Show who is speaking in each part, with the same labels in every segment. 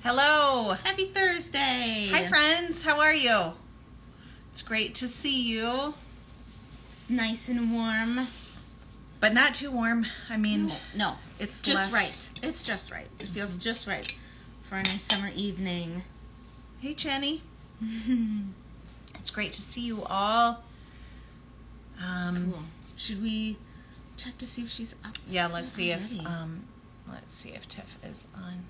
Speaker 1: Hello.
Speaker 2: Happy Thursday.
Speaker 1: Hi, friends. How are you? It's great to see you.
Speaker 2: It's nice and warm.
Speaker 1: But not too warm. I mean,
Speaker 2: no.
Speaker 1: It's
Speaker 2: just
Speaker 1: less...
Speaker 2: right. It's just right. It feels just right for a nice summer evening.
Speaker 1: Hey, Jenny. It's great to see you all.
Speaker 2: Cool. Should we check to see if she's up?
Speaker 1: Yeah, let's see if Tiff is on.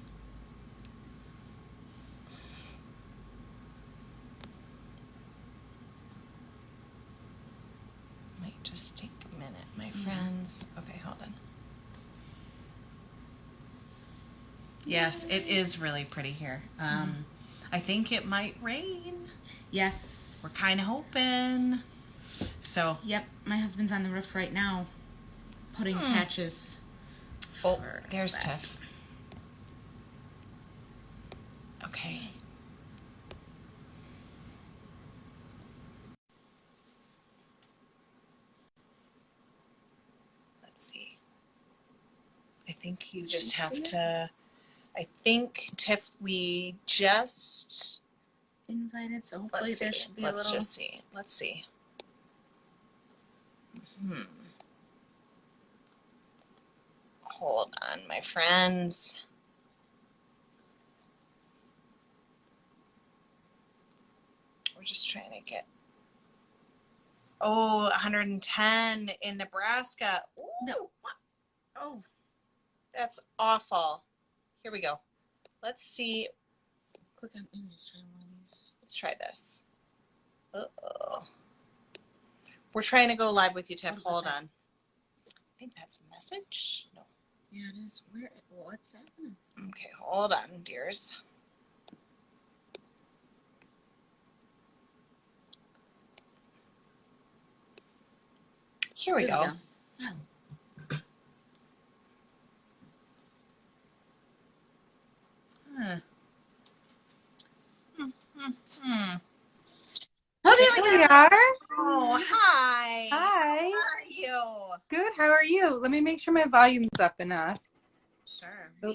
Speaker 1: Might just take a minute, my friends. Okay, hold on. Yes, it is really pretty here. I think it might rain.
Speaker 2: Yes.
Speaker 1: We're kind of hoping. So.
Speaker 2: Yep, my husband's on the roof right now, putting patches.
Speaker 1: Oh, there's Tiff. Okay. Let's see. I think you just have to. I think, Tiff, we just
Speaker 2: invited, so hopefully there should be a little.
Speaker 1: Let's just see. Let's see. Hold on, my friends. We're just trying to get. Oh, 110 in Nebraska. Ooh.
Speaker 2: No. Oh.
Speaker 1: That's awful. Here we go. Let's see.
Speaker 2: Click on. I'm just trying one of these.
Speaker 1: Let's try this. Uh-oh. We're trying to go live with you, Tiff. Hold on. I think that's a message. No.
Speaker 2: Yeah, it is. What's happening?
Speaker 1: Okay, hold on, dears. Here we go.
Speaker 2: Oh.
Speaker 3: Oh, there we are.
Speaker 1: Oh, hi.
Speaker 3: Hi.
Speaker 1: How are you?
Speaker 3: Good. How are you? Let me make sure my volume's up enough.
Speaker 1: Sure.
Speaker 3: Oh.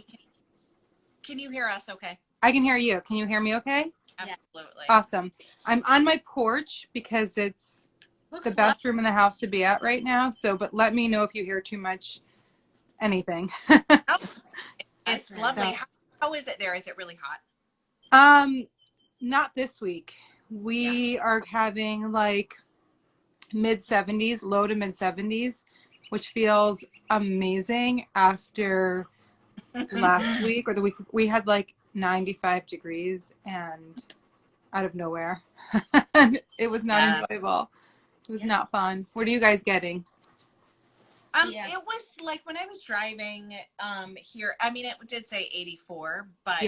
Speaker 1: Can you hear us okay?
Speaker 3: I can hear you. Can you hear me okay?
Speaker 1: Absolutely.
Speaker 3: Awesome. I'm on my porch because it's the best room in the house to be at right now. But let me know if you hear too much anything.
Speaker 1: It's lovely. How is it there? Is it really hot?
Speaker 3: Not this week. We are having like mid 70s, low to mid 70s, which feels amazing after last week or the week we had like 95 degrees and out of nowhere. It was not enjoyable. It was not fun. What are you guys getting?
Speaker 1: It was like when I was driving here, I mean, it did say 84, but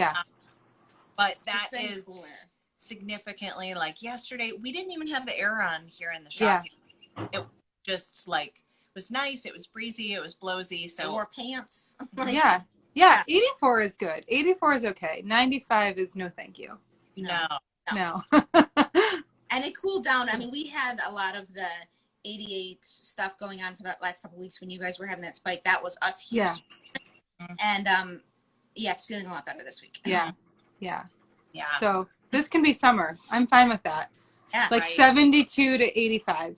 Speaker 1: but that is cooler. Significantly like yesterday. We didn't even have the air on here in the shop. Yeah. It was just like, it was nice. It was breezy. It was blowsy. So
Speaker 2: wore pants.
Speaker 3: Yeah. 84 is good. 84 is okay. 95 is no thank you.
Speaker 1: No.
Speaker 2: And it cooled down. I mean, we had a lot of the 88 stuff going on for that last couple of weeks when you guys were having that spike. That was us here. Yeah. And it's feeling a lot better this week.
Speaker 3: Yeah. So this can be summer. I'm fine with that.
Speaker 2: Yeah,
Speaker 3: like 72 to 85.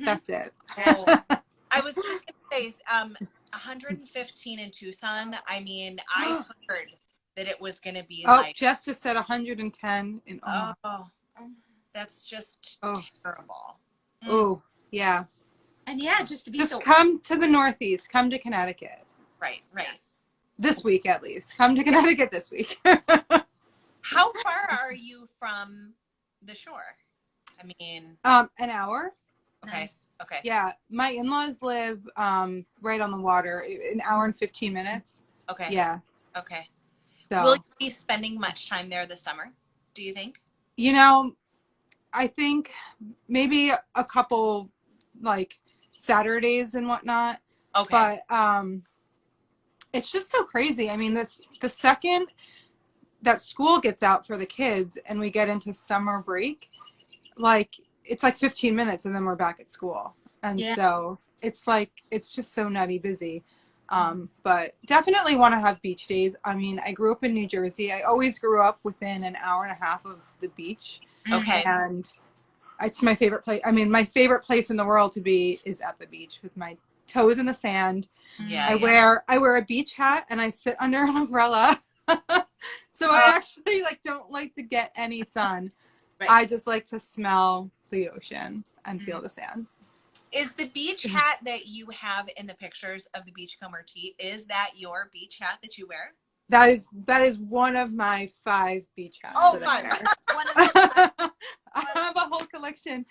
Speaker 3: That's it.
Speaker 1: I was just going to say 115 in Tucson. I mean, I heard that it was going to be like.
Speaker 3: Jess just said 110 in Omaha.
Speaker 1: Oh, that's just terrible.
Speaker 3: Oh, yeah.
Speaker 2: And just to be
Speaker 3: just come to the Northeast. Come to Connecticut.
Speaker 1: Right.
Speaker 2: Yes.
Speaker 3: This week, at least. Come to Connecticut this week.
Speaker 1: How far are you from the shore? I mean,
Speaker 3: an hour.
Speaker 1: Okay.
Speaker 2: Nice.
Speaker 1: Okay.
Speaker 3: Yeah, my in-laws live right on the water. An hour and 15 minutes.
Speaker 1: Okay.
Speaker 3: Yeah.
Speaker 1: Okay.
Speaker 3: So,
Speaker 1: will you be spending much time there this summer? Do you think?
Speaker 3: You know, I think maybe a couple like Saturdays and whatnot.
Speaker 1: Okay.
Speaker 3: But it's just so crazy. I mean, the second that school gets out for the kids and we get into summer break, like it's like 15 minutes and then we're back at school. And so it's like, it's just so nutty busy. But definitely want to have beach days. I mean, I grew up in New Jersey. I always grew up within an hour and a half of the beach.
Speaker 1: Okay.
Speaker 3: And it's my favorite place. I mean, my favorite place in the world to be is at the beach with my toes in the sand.
Speaker 1: Yeah.
Speaker 3: I wear a beach hat and I sit under an umbrella. So I actually like don't like to get any sun. Right. I just like to smell the ocean and feel the sand.
Speaker 1: Is the beach hat that you have in the pictures of the Beachcomber tee, is that your beach hat that you wear?
Speaker 3: That is one of my 5 beach hats that I wear. I have a whole collection.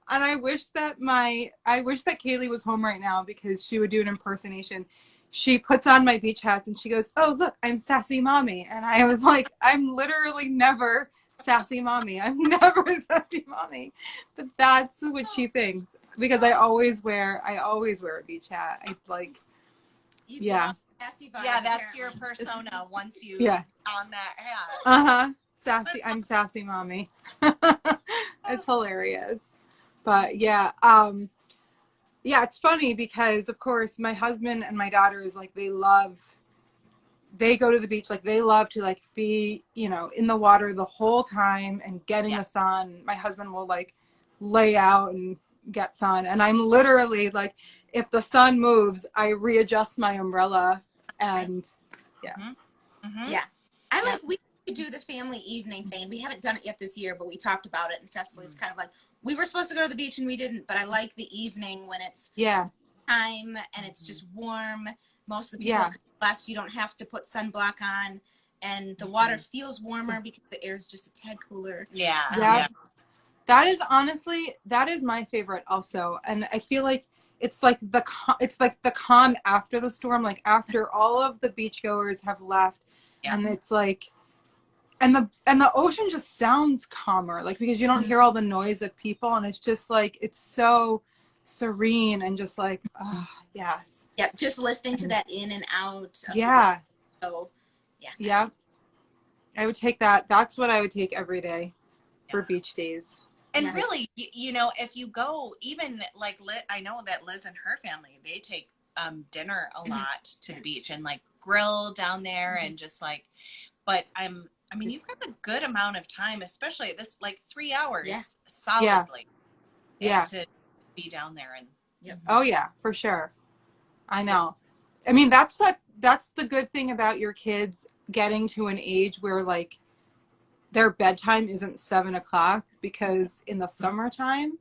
Speaker 3: And I wish that Kaylee was home right now because she would do an impersonation. She puts on my beach hats and she goes, "Oh, look, I'm sassy mommy." And I was like, I'm literally never sassy mommy. I'm never sassy mommy. But that's what she thinks because I always wear a beach hat. I like, yeah.
Speaker 2: Sassy vibe,
Speaker 1: yeah, that's your persona once you on that hat.
Speaker 3: Sassy. I'm sassy mommy. It's hilarious. But yeah, it's funny because of course my husband and my daughters, like they go to the beach, like they love to like be, in the water the whole time and getting the sun. My husband will like lay out and get sun. And I'm literally like, if the sun moves, I readjust my umbrella and
Speaker 2: we could do the family evening thing. We haven't done it yet this year, but we talked about it and Cecily's kind of like, we were supposed to go to the beach and we didn't, but I like the evening when it's time and it's just warm. Most of the people have left. You don't have to put sunblock on and the water feels warmer because the air is just a tad cooler.
Speaker 3: Yeah. That is my favorite also. And I feel like it's like the calm after the storm, like after all of the beachgoers have left and it's like, and the ocean just sounds calmer, like because you don't hear all the noise of people and it's just like, it's so serene and just like, yes.
Speaker 2: Yeah, just listening to that in and out. So,
Speaker 3: I would take that. That's what I would take every day for beach days.
Speaker 1: And really, if you go, even like I know that Liz and her family, they take dinner a lot to the beach and like grill down there and just like, but I mean, you've got a good amount of time, especially this like 3 hours solidly. To be down there and.
Speaker 3: Oh yeah, for sure. I know. I mean, that's the good thing about your kids getting to an age where like their bedtime isn't 7:00 because in the summertime,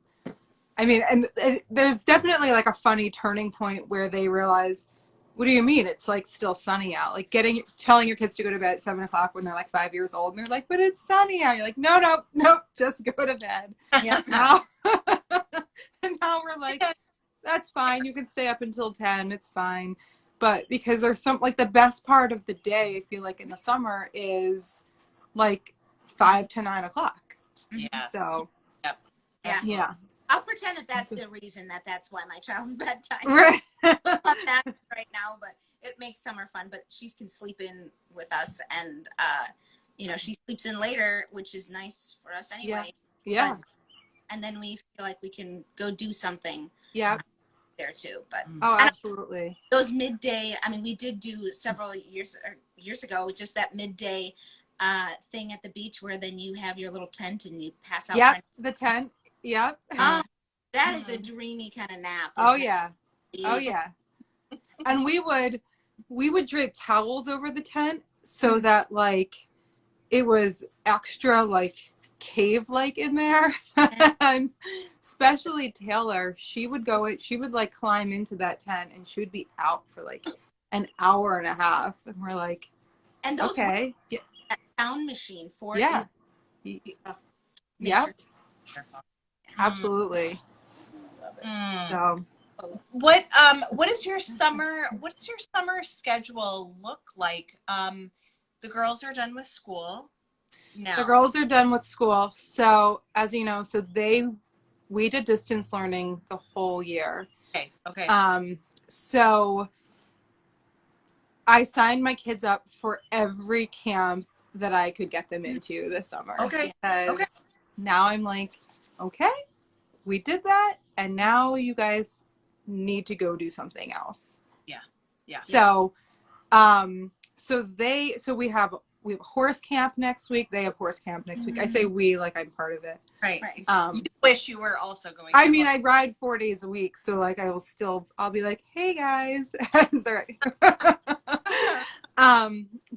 Speaker 3: I mean, and there's definitely like a funny turning point where they realize, what do you mean? It's like still sunny out. Like telling your kids to go to bed at 7:00 when they're like 5 years old and they're like, but it's sunny out. You're like, no, just go to bed. Now, and now we're like, that's fine. You can stay up until 10. It's fine. But because there's like the best part of the day, I feel like in the summer is like 5 to 9 o'clock.
Speaker 1: Yes.
Speaker 3: So.
Speaker 2: Yeah. I'll pretend that's the reason that's why my child's bedtime.
Speaker 3: Right.
Speaker 2: I love that right now, but it makes summer fun. But she can sleep in with us, and she sleeps in later, which is nice for us anyway.
Speaker 3: Yeah.
Speaker 2: And then we feel like we can go do something. There too, but
Speaker 3: absolutely.
Speaker 2: Those midday. I mean, we did do several years ago, just that midday thing at the beach where then you have your little tent and you pass out.
Speaker 3: Yeah, the tent. Yep.
Speaker 2: That is a dreamy kind of nap.
Speaker 3: Oh yeah. And we would drape towels over the tent so that like it was extra like cave-like in there. And especially Taylor, she would like climb into that tent and she would be out for like an hour and a half. And we're like,
Speaker 2: and those
Speaker 3: okay.
Speaker 2: Sound machine for
Speaker 3: absolutely. So
Speaker 1: what is your summer schedule look like? The girls are done with school now.
Speaker 3: The girls are done with school, so as you know, we did distance learning the whole year.
Speaker 1: Okay.
Speaker 3: So I signed my kids up for every camp that I could get them into this summer.
Speaker 1: Okay.
Speaker 3: Because now I'm like, okay, we did that, and now you guys need to go do something else.
Speaker 1: Yeah.
Speaker 3: So, so we have horse camp next week. They have horse camp next week. I say we, like I'm part of it.
Speaker 1: Right. You wish you were also going.
Speaker 3: I mean, I ride 4 days a week, so like I'll be like, hey guys.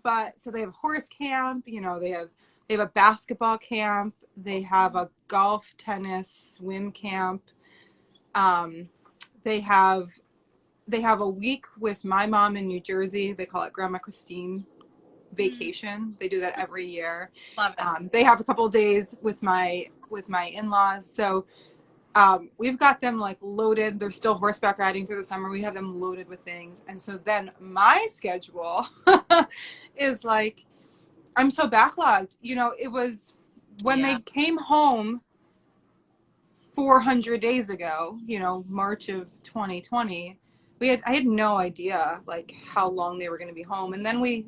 Speaker 3: But so they have horse camp, you know, they have a basketball camp, they have a golf, tennis, swim camp. They have a week with my mom in New Jersey. They call it Grandma Christine vacation. They do that every year.
Speaker 1: Love it.
Speaker 3: They have a couple of days with my in-laws. So we've got them like loaded. They're still horseback riding through the summer. We have them loaded with things. And so then my schedule is like, I'm so backlogged. You know, it was when they came home 400 days ago, you know, March of 2020, I had no idea like how long they were going to be home. And then we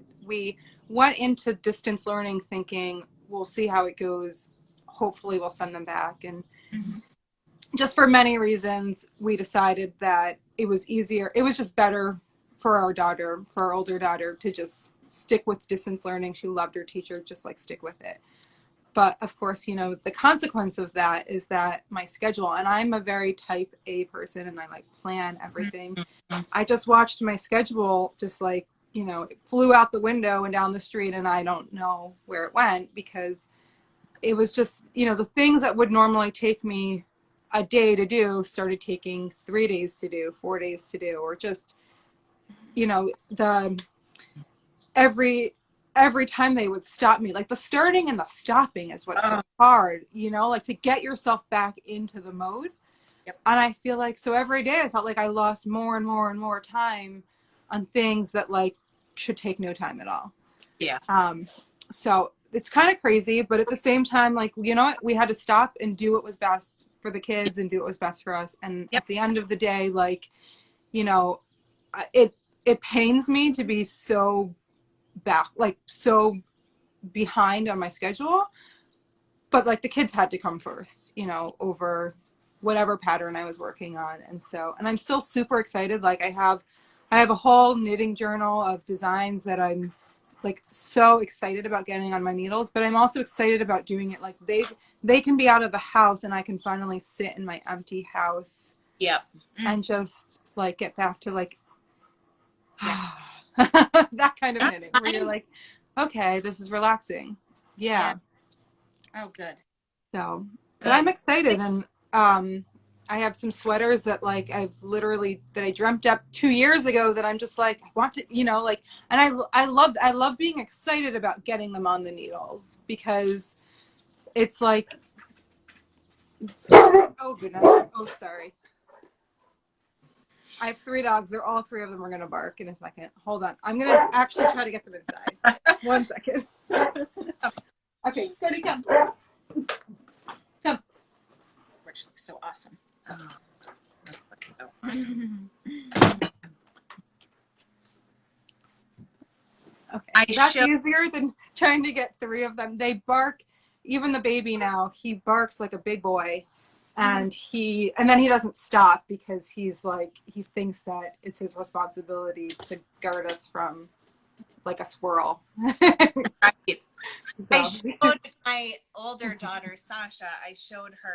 Speaker 3: went into distance learning thinking, we'll see how it goes. Hopefully we'll send them back. And just for many reasons, we decided that it was easier. It was just better for our older daughter, to just stick with distance learning. She loved her teacher, just like stick with it. But of course, you know, the consequence of that is that my schedule, and I'm a very type A person and I like plan everything. I just watched my schedule just like, you know, it flew out the window and down the street, and I don't know where it went, because it was just, you know, the things that would normally take me a day to do started taking 3 days to do, 4 days to do, or just, you know, every time they would stop me, like the starting and the stopping is what's so hard, you know, like to get yourself back into the mode.
Speaker 1: Yep.
Speaker 3: And I feel like, so every day I felt like I lost more and more and more time on things that like should take no time at all.
Speaker 1: Yeah.
Speaker 3: So it's kind of crazy, but at the same time, like, you know what, we had to stop and do what was best for the kids and do what was best for us. And at the end of the day, like, you know, it pains me to be so behind on my schedule, but like the kids had to come first, you know, over whatever pattern I was working on. And I'm still super excited. Like I have a whole knitting journal of designs that I'm like so excited about getting on my needles, but I'm also excited about doing it like they can be out of the house and I can finally sit in my empty house and just like get back to like that kind of knitting where you're like, okay, this is relaxing.
Speaker 2: Oh, good.
Speaker 3: So but I'm excited. And I have some sweaters that like that I dreamt up 2 years ago that I'm just like, I want to, you know, like, and I love being excited about getting them on the needles, because it's like, oh goodness, oh sorry. I have 3 dogs. All 3 of them are going to bark in a second. Hold on. I'm going to actually try to get them inside. 1 second. Okay, Cody, come. Come.
Speaker 2: Which looks so awesome.
Speaker 3: Okay. That's easier than trying to get 3 of them. They bark. Even the baby now, he barks like a big boy. And then he doesn't stop, because he's like, he thinks that it's his responsibility to guard us from like a squirrel.
Speaker 1: Right. So. I showed my older daughter, Sasha,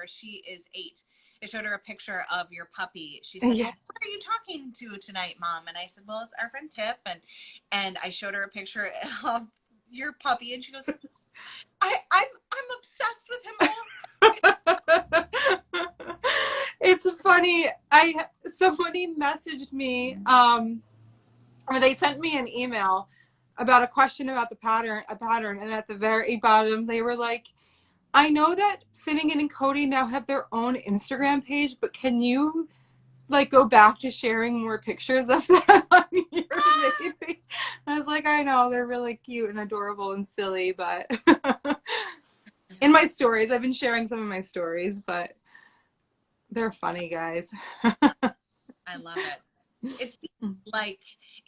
Speaker 1: she is 8. I showed her a picture of your puppy. She said, well, who are you talking to tonight, Mom? And I said, well, it's our friend Tif. And I showed her a picture of your puppy, and she goes, I'm obsessed with him all.
Speaker 3: It's funny. Somebody messaged me, or they sent me an email about a question about a pattern, and at the very bottom they were like, I know that Finnegan and Cody now have their own Instagram page, but can you like go back to sharing more pictures of them on your baby? I was like, I know, they're really cute and adorable and silly, but in my stories, I've been sharing some of my stories, but they're funny, guys.
Speaker 1: I love it.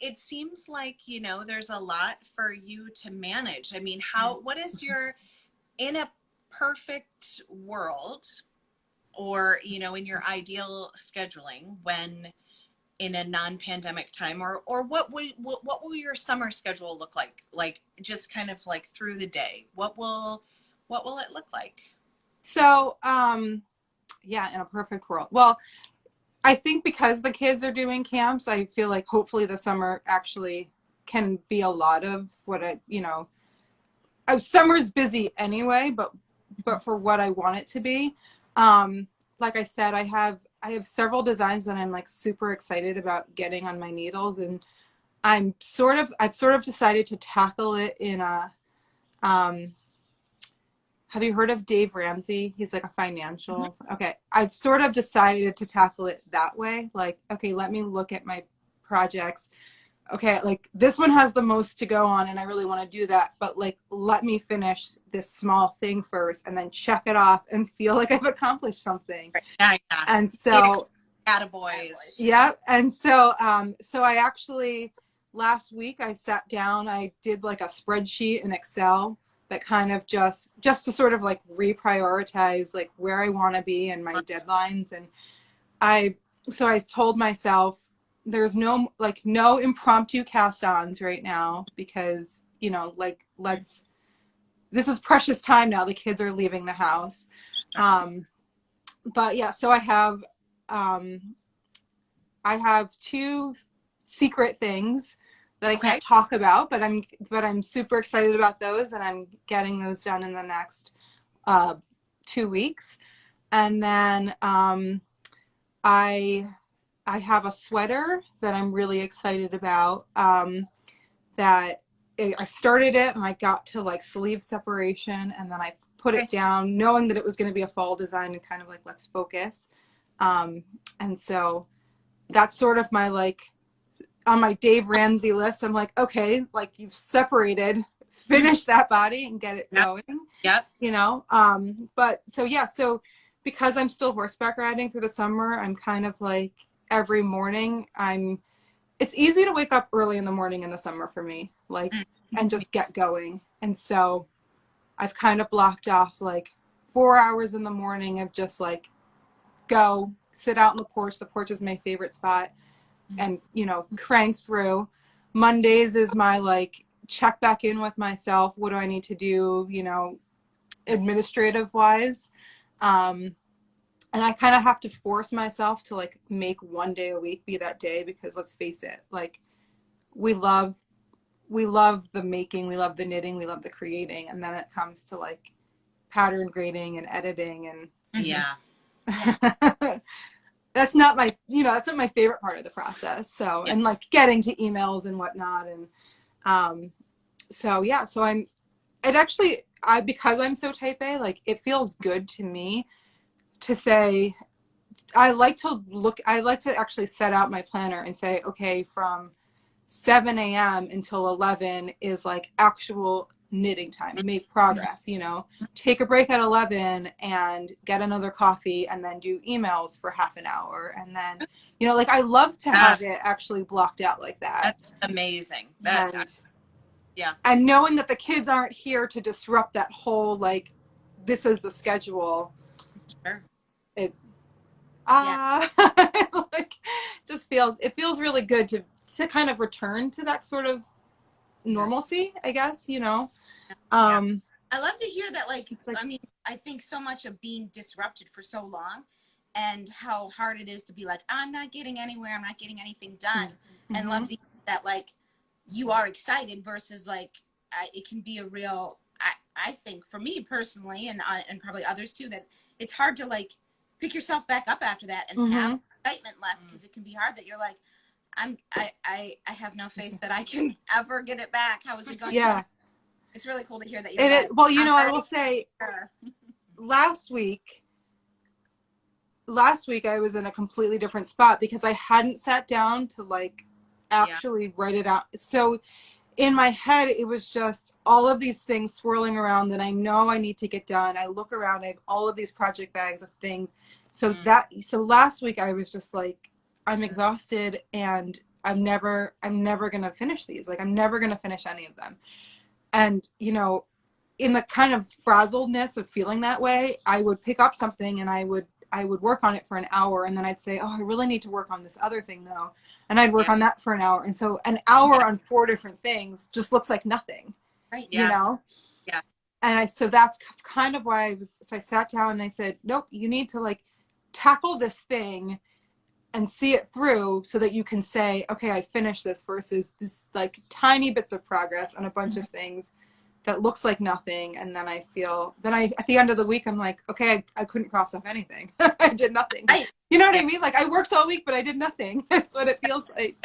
Speaker 1: It seems like, you know, there's a lot for you to manage. I mean, what is in a perfect world, or, you know, in your ideal scheduling, when in a non-pandemic time, or what will your summer schedule look like? Like just kind of like through the day, what will it look like?
Speaker 3: So, yeah, in a perfect world. Well, I think because the kids are doing camps, I feel like hopefully the summer actually can be a lot of what summer's busy anyway, but for what I want it to be. Like I said, I have several designs that I'm like super excited about getting on my needles, and I've sort of decided to tackle it in a, have you heard of Dave Ramsey? He's like a financial. Okay. I've sort of decided to tackle it that way. Like, okay, let me look at my projects. Okay, like this one has the most to go on and I really want to do that, but like let me finish this small thing first and then check it off and feel like I've accomplished something.
Speaker 1: Yeah.
Speaker 3: And so
Speaker 1: attaboys.
Speaker 3: Yeah. And so so I actually last week I sat down, I did like a spreadsheet in Excel that kind of just to sort of like reprioritize like where I want to be and my deadlines. And I told myself there's no impromptu cast-ons right now because, like this is precious time now. The kids are leaving the house. But yeah, so I have two secret things that I can't talk about, but I'm super excited about those, and I'm getting those done in the next 2 weeks. And then I have a sweater that I'm really excited about, that I started it and I got to like sleeve separation, and then I put it down knowing that it was going to be a fall design and kind of like, let's focus. And so that's sort of my like on my Dave Ramsey list. I'm like, okay, like you've separated, finish that body and get it going.
Speaker 1: Yep.
Speaker 3: But so, yeah, so because I'm still horseback riding through the summer, I'm kind of like every morning it's easy to wake up early in the morning in the summer for me, like, and just get going. And so I've kind of blocked off like 4 hours in the morning of just like go sit out on the porch. The porch is my favorite spot, and, crank through. Mondays is my like check back in with myself. What do I need to do, administrative wise? And I kind of have to force myself to like make one day a week be that day, because let's face it, like we love the making, we love the knitting, we love the creating. And then it comes to like pattern grading and editing and
Speaker 1: yeah.
Speaker 3: that's not my favorite part of the process. So, and like getting to emails and whatnot. And so because I'm so type A, like it feels good to me to say, I like to actually set out my planner and say, okay, from 7 a.m. until 11 is like actual knitting time, make progress, take a break at 11 and get another coffee and then do emails for half an hour. And then, like I love to have it actually blocked out like that.
Speaker 1: That's amazing. Yeah.
Speaker 3: And knowing that the kids aren't here to disrupt that whole, like, this is the schedule.
Speaker 1: Sure.
Speaker 3: Like it feels really good to kind of return to that sort of normalcy, I guess,
Speaker 2: I love to hear that, like, I mean, I think so much of being disrupted for so long and how hard it is to be like, I'm not getting anywhere, I'm not getting anything done. Mm-hmm. And love to hear that, like, you are excited versus like, it can be a real, I think for me personally, and probably others too, that it's hard to like pick yourself back up after that and have excitement left, because it can be hard that you're like, I have no faith that I can ever get it back. How is it going? Yeah. It's really cool to hear that.
Speaker 3: Well, I will say last week I was in a completely different spot because I hadn't sat down to like actually write it out. So in my head, it was just all of these things swirling around that I know I need to get done. I look around, I have all of these project bags of things. So last week I was just like, I'm exhausted and I'm never going to finish these. Like, I'm never going to finish any of them. And, in the kind of frazzledness of feeling that way, I would pick up something and I I would work on it for an hour, and then I'd say, oh, I really need to work on this other thing though. And I'd work on that for an hour. And so an hour on 4 different things just looks like nothing,
Speaker 2: right?
Speaker 3: You know?
Speaker 1: Yeah.
Speaker 3: And so that's kind of why I sat down and I said, nope, you need to like tackle this thing and see it through so that you can say, okay, I finished this, versus this like tiny bits of progress on a bunch of things that looks like nothing. And then at the end of the week, I'm like, okay, I couldn't cross off anything. I did nothing. You know what I mean? Like I worked all week, but I did nothing. That's what it feels like.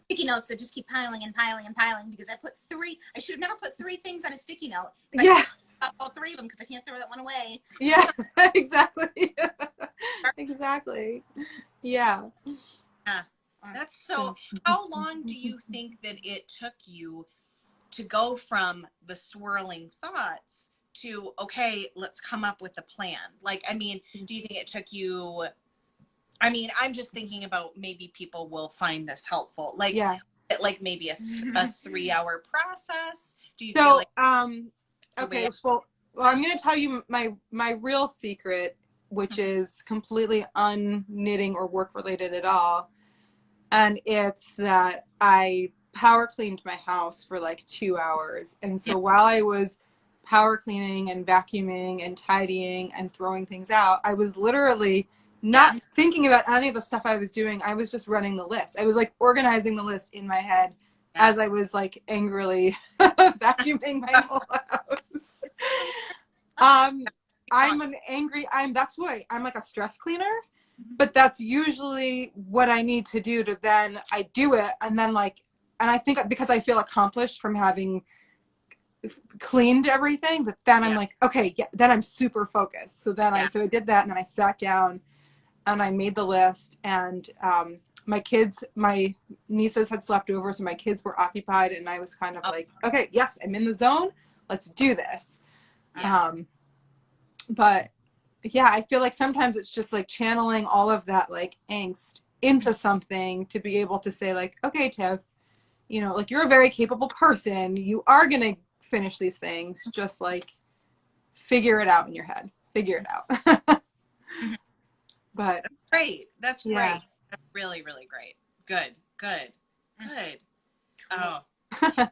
Speaker 2: Sticky notes that just keep piling and piling and piling because I should have never put 3 things on a sticky note.
Speaker 3: Yeah.
Speaker 2: All 3 of them because I can't throw that one away.
Speaker 3: Yeah, exactly. Exactly. Yeah.
Speaker 1: That's so, how long do you think that it took you to go from the swirling thoughts to, okay, let's come up with a plan? Like, I mean, do you think it took you, I mean, I'm just thinking about maybe people will find this helpful. Like, like maybe a 3-hour process. Do you feel like,
Speaker 3: okay, well, I'm going to tell you my real secret, which is completely unknitting or work related at all. And it's that I power cleaned my house for like 2 hours. And so while I was power cleaning and vacuuming and tidying and throwing things out, I was literally not thinking about any of the stuff I was doing. I was just running the list. I was like organizing the list in my head as I was like angrily vacuuming my whole house. That's why I'm like a stress cleaner, but that's usually what I need to do to then I do it. And then like, and I think because I feel accomplished from having cleaned everything, that then I'm like, okay, then I'm super focused. So then so I did that, and then I sat down and I made the list, and my nieces had slept over, so my kids were occupied, and I was kind of like, okay, yes, I'm in the zone. Let's do this. But yeah, I feel like sometimes it's just like channeling all of that like angst into something to be able to say like, okay, Tif, you know, like you're a very capable person. You are going to finish these things. Just like figure it out in your head. Figure it out. But
Speaker 1: great. That's great. That's really, really great. Good. Cool. Oh,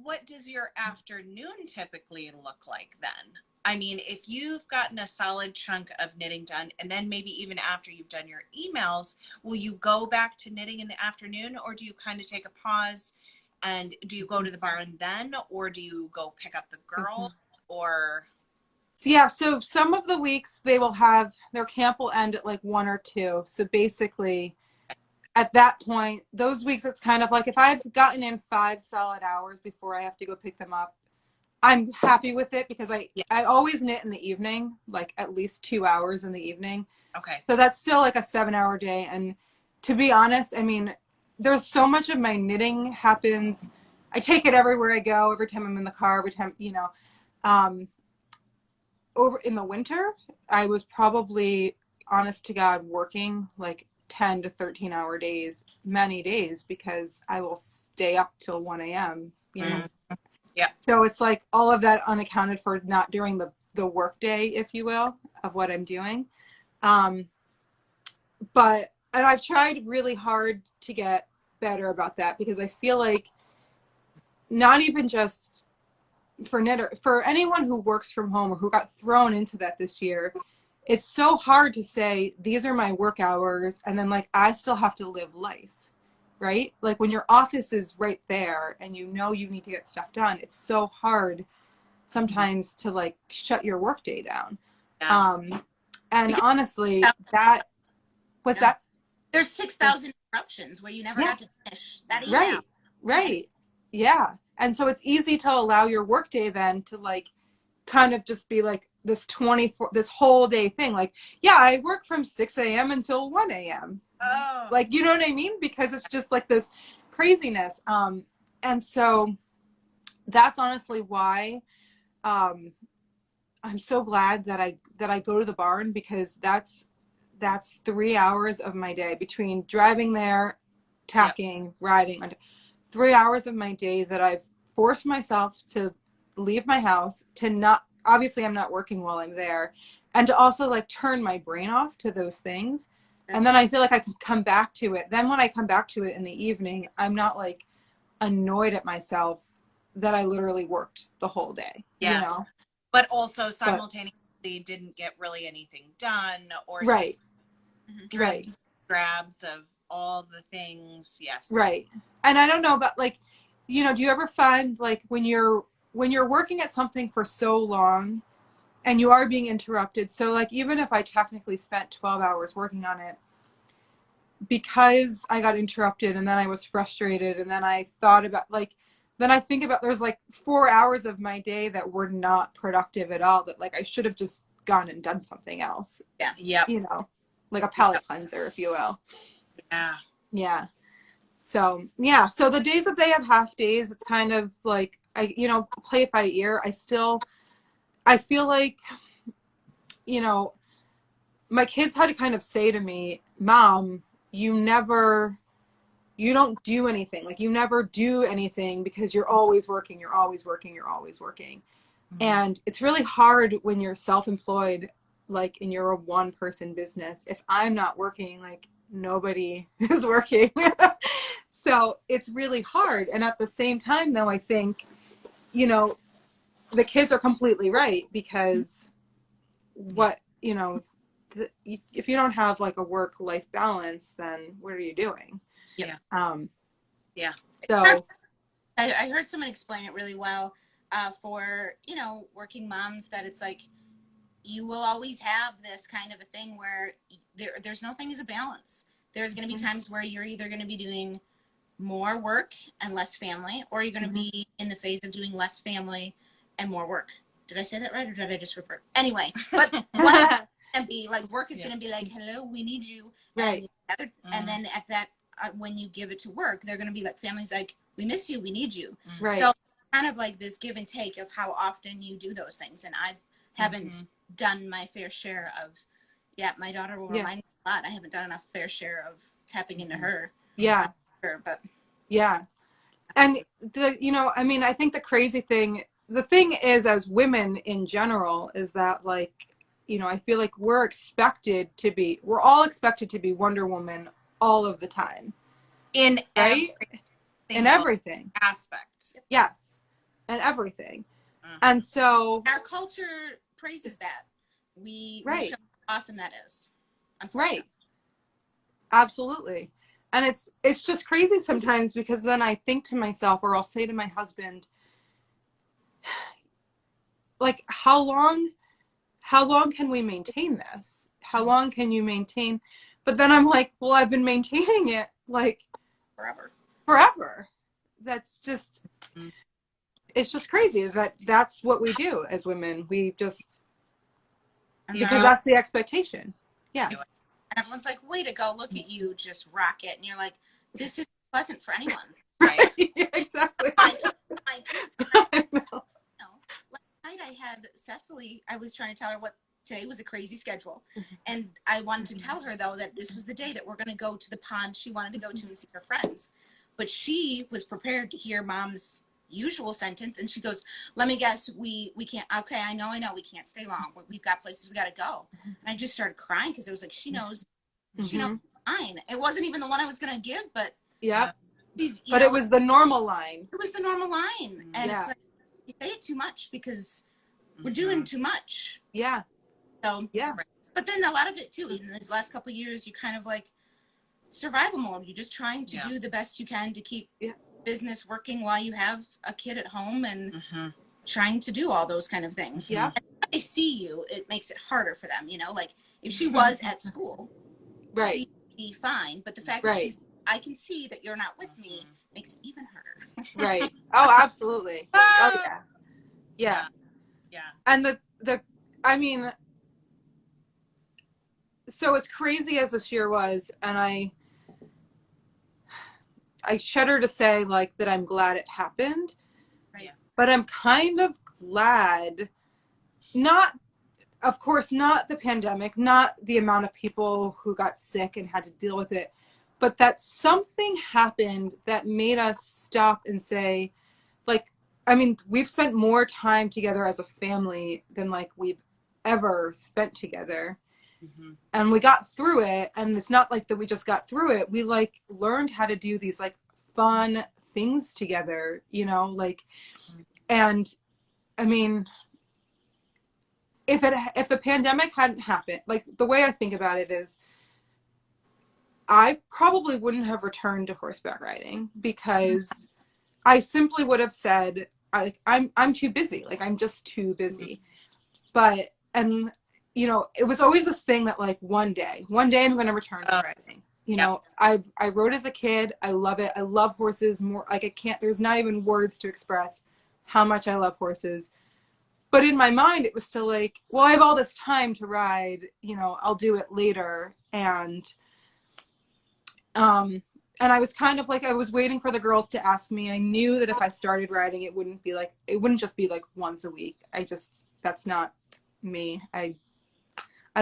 Speaker 1: what does your afternoon typically look like then? I mean, if you've gotten a solid chunk of knitting done, and then maybe even after you've done your emails, will you go back to knitting in the afternoon, or do you kind of take a pause, and do you go to the barn then, or do you go pick up the girl, or?
Speaker 3: So some of the weeks they will have, their camp will end at like 1 or 2. So basically at that point, those weeks, it's kind of like if I've gotten in 5 solid hours before I have to go pick them up, I'm happy with it, because I always knit in the evening, like at least 2 hours in the evening.
Speaker 1: Okay. So
Speaker 3: that's still like a 7-hour day. And to be honest, I mean, there's so much of my knitting happens. I take it everywhere I go, every time I'm in the car, every time, you know, over in the winter, I was probably, honest to God, working like 10 to 13 hour days, many days, because I will stay up till 1 a.m., you know.
Speaker 1: Yeah.
Speaker 3: So it's like all of that unaccounted for, not during the work day, if you will, of what I'm doing. And I've tried really hard to get better about that, because I feel like not even just for anyone who works from home or who got thrown into that this year, it's so hard to say, these are my work hours, and then like I still have to live life. Right? Like when your office is right there and you know you need to get stuff done, it's so hard sometimes to like shut your work day down.
Speaker 2: Yes.
Speaker 3: And honestly, what's that?
Speaker 2: There's 6,000 interruptions where you never got to finish that email.
Speaker 3: Right. Yeah. And so it's easy to allow your work day then to like kind of just be like this whole day thing. Like, yeah, I work from 6 a.m. until 1 a.m.
Speaker 1: Oh.
Speaker 3: Like, you know what I mean? Because it's just like this craziness. And so that's honestly why I'm so glad that I go to the barn, because that's 3 hours of my day between driving there, tacking, riding. 3 hours of my day that I've forced myself to leave my house, to not obviously I'm not working while I'm there, and to also like turn my brain off to those things. And then I feel like I can come back to it. Then when I come back to it in the evening, I'm not like annoyed at myself that I literally worked the whole day.
Speaker 1: Yeah.
Speaker 3: You know?
Speaker 1: But also simultaneously didn't get really anything done, or
Speaker 3: right.
Speaker 1: just grabs of all the things. Yes.
Speaker 3: Right. And I don't know about like, you know, do you ever find like when you're working at something for so long and you are being interrupted? So like, even if I technically spent 12 hours working on it, because I got interrupted and then I was frustrated and then I thought about like, then I think about there's like 4 hours of my day that were not productive at all, that like I should have just gone and done something else.
Speaker 1: Yeah. Yep.
Speaker 3: You know, like a palate cleanser, if you will.
Speaker 1: Yeah.
Speaker 3: Yeah. So, yeah. So the days that they have half days, it's kind of like, I, you know, play it by ear. I feel like, you know, my kids had to kind of say to me, Mom, you don't do anything. Like you never do anything because you're always working. And it's really hard when you're self-employed, like, and you're a one-person business. If I'm not working, like, nobody is working. So it's really hard. And at the same time, though, I think, you know, the kids are completely right, because what, you know, if you don't have like a work-life balance, then what are you doing?
Speaker 1: Yeah. Yeah.
Speaker 3: So
Speaker 2: I heard someone explain it really well for, you know, working moms, that it's like you will always have this kind of a thing where there's no thing as a balance. There's going to be times where you're either going to be doing more work and less family, or you're going to be in the phase of doing less family and more work. Did I say that right, or did I just revert? Anyway, but what can be like, work is going to be like, hello, we need you.
Speaker 3: right.
Speaker 2: And then at that, when you give it to work, they're going to be like, family's like, we miss you, we need you.
Speaker 3: Right.
Speaker 2: So kind of like this give and take of how often you do those things. And I haven't done my fair share of, my daughter will remind me a lot. I haven't done enough fair share of tapping into her.
Speaker 3: Yeah.
Speaker 2: But
Speaker 3: yeah. And you know, I mean, I think the thing is, as women in general, is that like, you know, I feel like we're all expected to be Wonder Woman all of the time.
Speaker 1: In
Speaker 3: everything
Speaker 1: aspect.
Speaker 3: Yes. And everything. And so
Speaker 2: our culture praises that. We show how awesome that is.
Speaker 3: Right. Absolutely. And it's just crazy sometimes, because then I think to myself, or I'll say to my husband, like, how long can we maintain this? How long can you maintain? But then I'm like, well, I've been maintaining it like forever. That's just, it's just crazy that that's what we do as women. We just, because that's the expectation. Yeah.
Speaker 2: And everyone's like, way to go, look at you, just rock it. And you're like, this is pleasant for anyone.
Speaker 3: Right. Yeah, exactly.
Speaker 2: My kids.
Speaker 3: I know.
Speaker 2: Last night I had Cecily, I was trying to tell her what today was a crazy schedule. And I wanted to tell her, though, that this was the day that we're going to go to the pond she wanted to go to and see her friends. But she was prepared to hear Mom's usual sentence, and she goes, let me guess, we can't, okay, I know we can't stay long, we've got places we got to go. And I just started crying, because it was like, she knows mine. It wasn't even the one I was going to give, but
Speaker 3: it was the normal line.
Speaker 2: It was the normal line. And it's like, you say it too much, because we're doing too much.
Speaker 3: Yeah.
Speaker 2: So but then a lot of it too, in these last couple of years, you kind of like survival mode. You're just trying to do the best you can to keep business working while you have a kid at home, and trying to do all those kind of things.
Speaker 3: Yeah.
Speaker 2: And when they see you, it makes it harder for them, you know, like if she was at school, she'd be fine. But the fact that I can see that you're not with me makes it even harder.
Speaker 3: Right. Oh, absolutely. Oh, yeah. Yeah.
Speaker 1: Yeah.
Speaker 3: And I mean, so as crazy as this year was, and I shudder to say, like, that I'm glad it happened.
Speaker 1: Right.
Speaker 3: But I'm kind of glad, of course, not the pandemic, not the amount of people who got sick and had to deal with it, but that something happened that made us stop and say, like, I mean, we've spent more time together as a family than like we've ever spent together. Mm-hmm. And we got through it. And it's not like that we just got through it. We like learned how to do these like fun things together, you know, like, and I mean, if the pandemic hadn't happened, like the way I think about it is I probably wouldn't have returned to horseback riding because I simply would have said, I'm too busy. Like, I'm just too busy. But, and, you know, it was always this thing that like one day I'm going to return to riding. You know, I rode as a kid. I love it. I love horses more. Like, I can't, there's not even words to express how much I love horses. But in my mind, it was still like, well, I have all this time to ride, you know, I'll do it later. And I was kind of like, I was waiting for the girls to ask me. I knew that if I started riding, it wouldn't just be like once a week. That's not me. I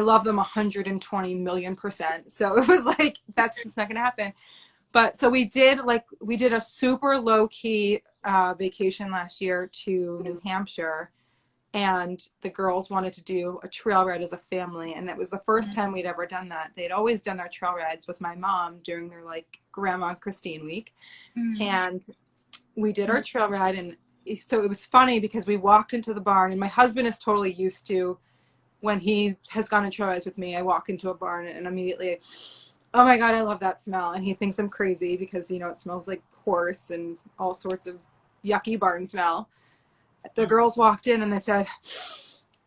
Speaker 3: love them 120 million %. So it was like, that's just not going to happen. But so we did a super low key vacation last year to New Hampshire. And the girls wanted to do a trail ride as a family. And that was the first time we'd ever done that. They'd always done their trail rides with my mom during their like Grandma Christine week. Mm-hmm. And we did our trail ride. And so it was funny because we walked into the barn and my husband is totally used to when he has gone on trail rides with me, I walk into a barn and immediately, oh my God, I love that smell. And he thinks I'm crazy because, you know, it smells like horse and all sorts of yucky barn smell. The girls walked in and they said,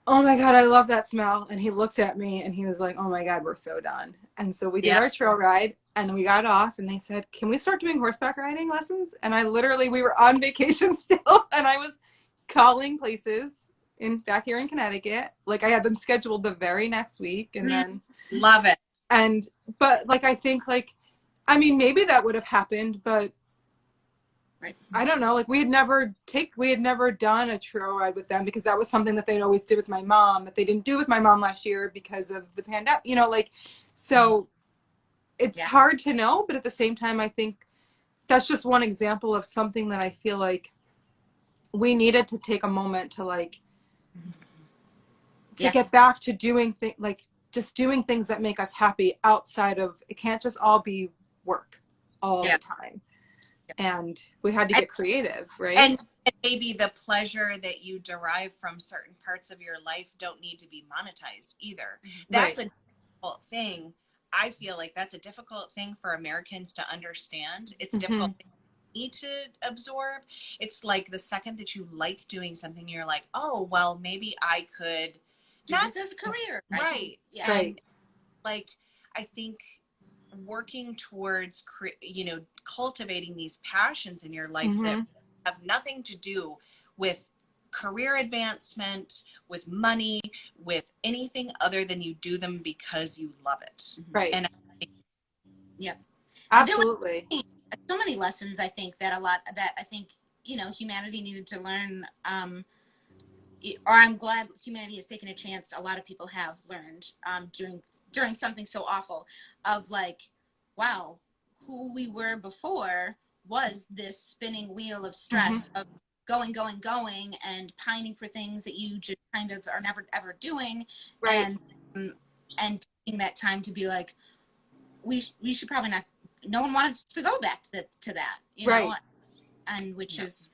Speaker 3: oh my God, I love that smell. And he looked at me and he was like, oh my God, we're so done. And so we did our trail ride and we got off and they said, can we start doing horseback riding lessons? And we were on vacation still and I was calling places back here in Connecticut. Like I had them scheduled the very next week and then.
Speaker 1: Love it.
Speaker 3: But like, I think like, I mean, maybe that would have happened, but right. I don't know. Like we had never done a trail ride with them because that was something that they'd always did with my mom that they didn't do with my mom last year because of the pandemic, you know, like, so it's hard to know, but at the same time, I think that's just one example of something that I feel like we needed to take a moment to like, to get back to doing things, like just doing things that make us happy outside of, it can't just all be work all the time. And we had to get creative, right?
Speaker 1: And maybe the pleasure that you derive from certain parts of your life don't need to be monetized either. That's a difficult thing. I feel like that's a difficult thing for Americans to understand. It's a difficult thing for me to absorb. It's like the second that you like doing something, you're like, oh, well, maybe I could
Speaker 2: do this as a career.
Speaker 1: Right. Yeah.
Speaker 3: Right.
Speaker 1: Like, I think working towards, you know, cultivating these passions in your life that have nothing to do with career advancement, with money, with anything other than you do them because you love it.
Speaker 3: Right.
Speaker 1: And
Speaker 3: absolutely.
Speaker 2: So many lessons, I think, that I think, you know, humanity needed to learn, or I'm glad humanity has taken a chance. A lot of people have learned during something so awful of like, wow, who we were before was this spinning wheel of stress of going and pining for things that you just kind of are never ever doing.
Speaker 3: Right.
Speaker 2: And taking that time to be like, we should probably not, no one wanted to go back to that, you know, and which is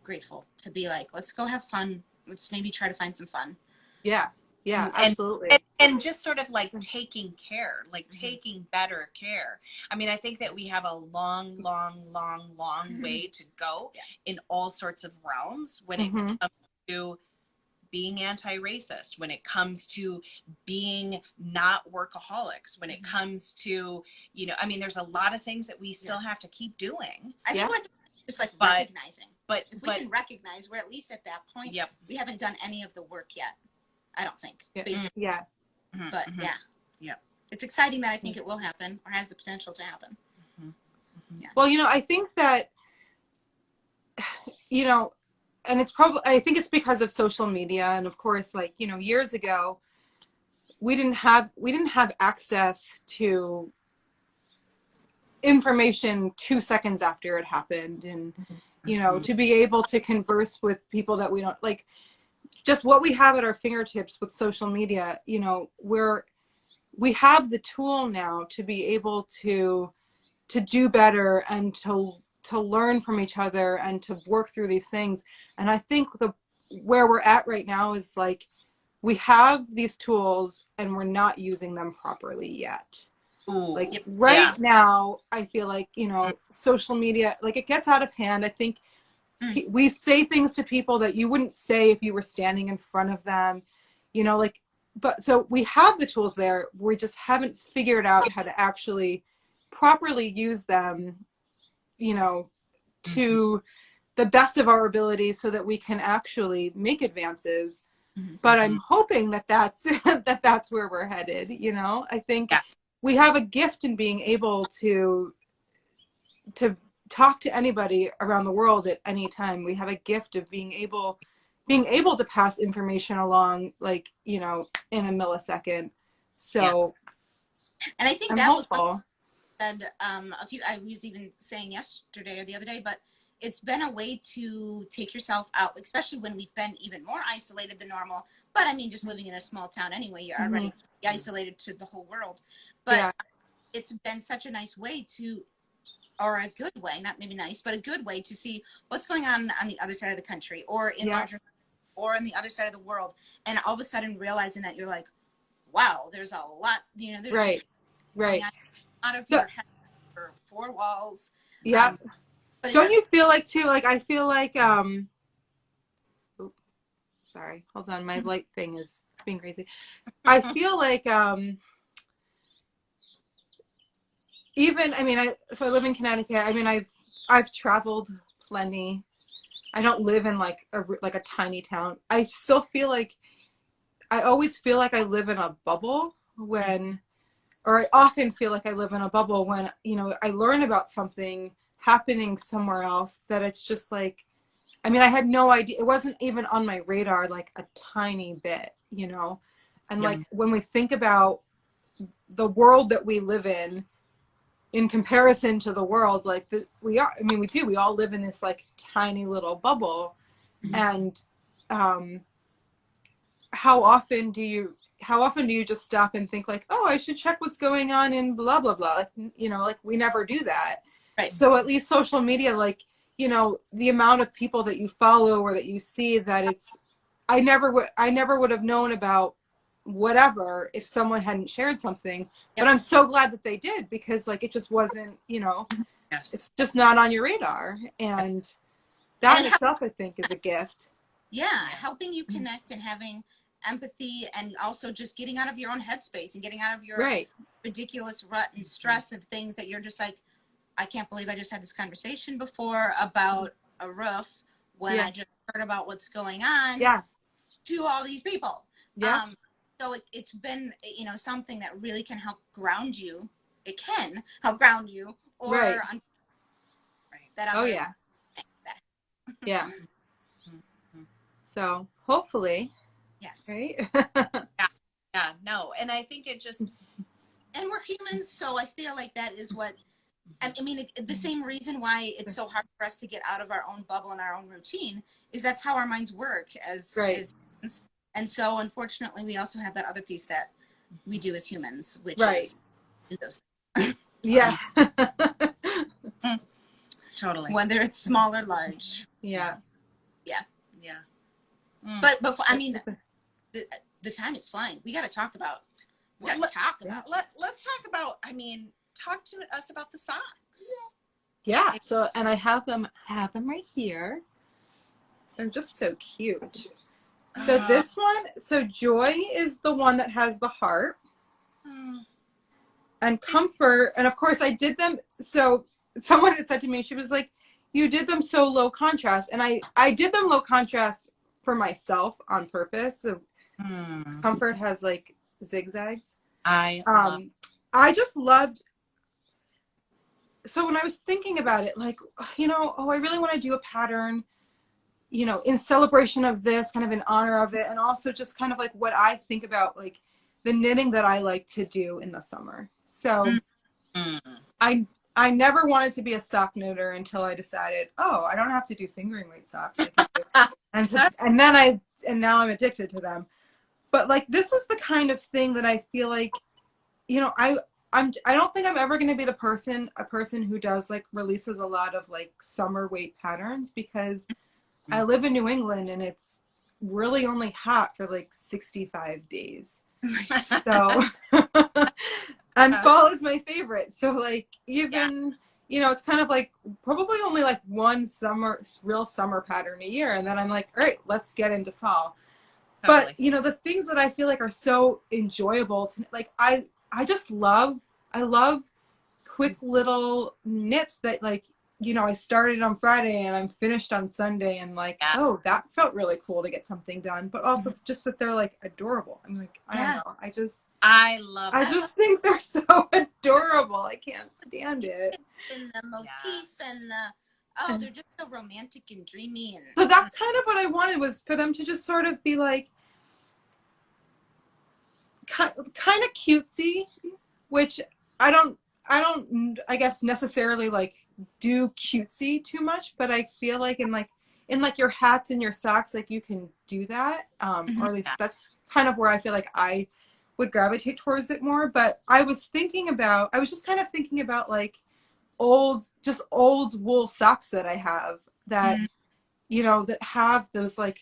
Speaker 2: grateful to be like, let's go have fun. Let's maybe try to find some fun.
Speaker 3: Yeah, absolutely.
Speaker 1: And just sort of like taking care, like taking better care. I mean, I think that we have a long way to go in all sorts of realms when it comes to being anti-racist, when it comes to being not workaholics, when it comes to, you know, I mean, there's a lot of things that we still have to keep doing.
Speaker 2: I think we're just like recognizing. But if we can recognize, we're at least at that point. We haven't done any of the work yet. I don't think. Basically. But it's exciting that I think it will happen or has the potential to happen.
Speaker 3: Well, you know, I think that, you know, and it's probably, I think it's because of social media. And of course, like, you know, years ago, we didn't have access to information 2 seconds after it happened. you know, to be able to converse with people that we don't like, just what we have at our fingertips with social media. You know, we have the tool now to be able to do better and to learn from each other and to work through these things. And I think where we're at right now is like, we have these tools and we're not using them properly yet.
Speaker 1: Ooh,
Speaker 3: like right now, I feel like, you know, social media, like it gets out of hand. I think we say things to people that you wouldn't say if you were standing in front of them, you know, like, but so we have the tools there. We just haven't figured out how to actually properly use them, you know, to the best of our abilities so that we can actually make advances. But I'm hoping that that's that's where we're headed. You know, I think we have a gift in being able to talk to anybody around the world at any time. We have a gift of being able to pass information along, like, you know, in a millisecond. So,
Speaker 2: and I think
Speaker 3: I'm
Speaker 2: that
Speaker 3: hopeful.
Speaker 2: And I was even saying yesterday or the other day, but it's been a way to take yourself out, especially when we've been even more isolated than normal. But I mean, just living in a small town anyway, you're already isolated to the whole world. But it's been such a nice way to, or a good way, not maybe nice, but a good way to see what's going on the other side of the country, or in larger, or on the other side of the world. And all of a sudden realizing that you're like, wow, there's a lot, you know, there's
Speaker 3: right.
Speaker 2: out of your head for four walls.
Speaker 3: Yeah.
Speaker 2: But
Speaker 3: don't you feel like too, like I feel like sorry, hold on, my light thing is being crazy. I feel like even, I mean, I live in Connecticut. I mean, I've traveled plenty. I don't live in like a tiny town. I still feel like, I always feel like I live in a bubble or I often feel like I live in a bubble when, you know, I learn about something happening somewhere else that it's just like, I mean, I had no idea. It wasn't even on my radar, like a tiny bit, you know? And like, when we think about the world that we live in comparison to the world, like we all live in this like tiny little bubble. And how often do you just stop and think like, oh, I should check what's going on in blah, blah, blah. Like, you know, like we never do that. Right. So at least social media, like, you know, the amount of people that you follow or that you see, that it's, I never would have known about whatever if someone hadn't shared something. But I'm so glad that they did, because like, it just wasn't, you know, it's just not on your radar. And that in itself, I think, is a gift.
Speaker 2: Yeah. Helping you connect and having empathy, and also just getting out of your own headspace and getting out of your ridiculous rut and stress of things that you're just like, I can't believe I just had this conversation before about a roof when I just heard about what's going on to all these people. So it's been, you know, something that really can help ground you. It can help ground you, or that
Speaker 3: So hopefully, right?
Speaker 1: No, and I think it just,
Speaker 2: and we're humans, so I feel like that is what, I mean, the same reason why it's so hard for us to get out of our own bubble and our own routine is that's how our minds work as humans. And so, unfortunately, we also have that other piece that we do as humans, which is do those things.
Speaker 1: Totally.
Speaker 2: Whether it's small or large. But before, I mean, the time is flying. We got to talk about.
Speaker 1: Let's talk about. I mean, talk to us about the socks.
Speaker 3: So, and I have them right here. They're just so cute. So this one, so Joy is the one that has the heart, and Comfort, and of course I did them. So someone had said to me, she was like, you did them so low contrast. And I did them low contrast for myself on purpose. So Comfort has like zigzags. I just loved, so when I was thinking about it, like, you know, I really want to do a pattern, you know, in celebration of this, kind of in honor of it. And also just kind of like what I think about like the knitting that I like to do in the summer. So I never wanted to be a sock knitter until I decided, oh, I don't have to do fingering weight socks. And now I'm addicted to them. But like, this is the kind of thing that I feel like, you know, I don't think I'm ever going to be a person who does like releases a lot of like summer weight patterns, because I live in New England and it's really only hot for like 65 days. So, and fall is my favorite. So like, even, you know, it's kind of like probably only like one real summer pattern a year. And then I'm like, all right, let's get into fall. Totally. But, you know, the things that I feel like are so enjoyable to, like, I love quick little knits that, like, you know, I started on Friday and I'm finished on Sunday, and like, oh, that felt really cool to get something done. But also just that they're like adorable. I'm like, I don't know. I just think they're so adorable. I can't stand it.
Speaker 2: And the motif and they're just so romantic and dreamy. And
Speaker 3: so that's kind of what I wanted, was for them to just sort of be like kind of cutesy, which I don't I guess necessarily like do cutesy too much, but I feel like in your hats and your socks, like you can do that, or at least that's kind of where I feel like I would gravitate towards it more. But I was just kind of thinking about like old wool socks that I have that you know, that have those like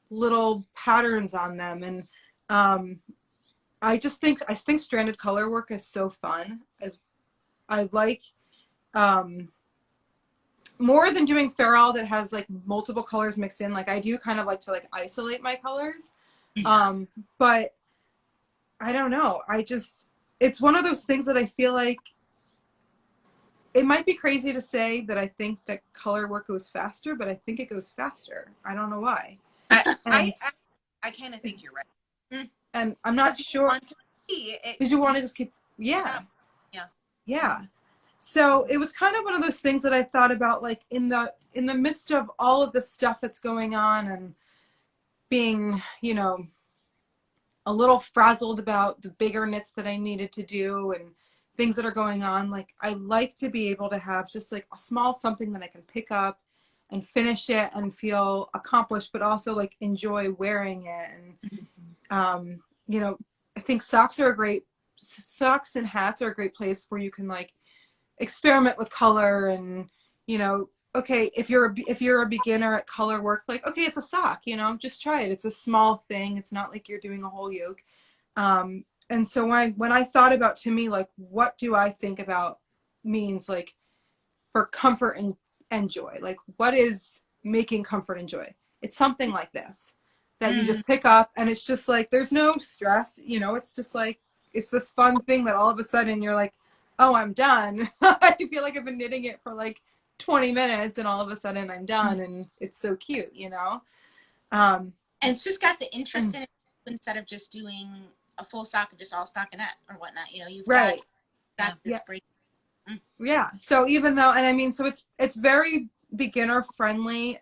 Speaker 3: little patterns on them, and I think stranded color work is so fun. I like more than doing ferrule that has like multiple colors mixed in. Like I do kind of like to like isolate my colors. But I don't know. It's one of those things that I feel like it might be crazy to say that I think that color work goes faster, but I think it goes faster. I don't know why.
Speaker 1: I kind of think you're right.
Speaker 3: And I'm not sure. Because you want to just keep, yeah. So it was kind of one of those things that I thought about, like in the midst of all of the stuff that's going on and being, you know, a little frazzled about the bigger knits that I needed to do and things that are going on. Like I like to be able to have just like a small something that I can pick up and finish it and feel accomplished, but also like enjoy wearing it. And, you know, I think socks and hats are a great place where you can like experiment with color and, you know, okay, if you're a beginner at color work, like, okay, it's a sock, you know, just try it. It's a small thing. It's not like you're doing a whole yoke. And so when I thought about, to me, like, what do I think about means like for comfort and joy? Like, what is making comfort and joy? It's something like this that you just pick up, and it's just like, there's no stress, you know, it's just like, it's this fun thing that all of a sudden you're like, oh, I'm done. I feel like I've been knitting it for like 20 minutes and all of a sudden I'm done, and it's so cute, you know?
Speaker 2: And it's just got the interest in it instead of just doing a full sock of just all stockinette or whatnot, you know, you've got this break.
Speaker 3: Yeah. So even though, and I mean, so it's very beginner friendly,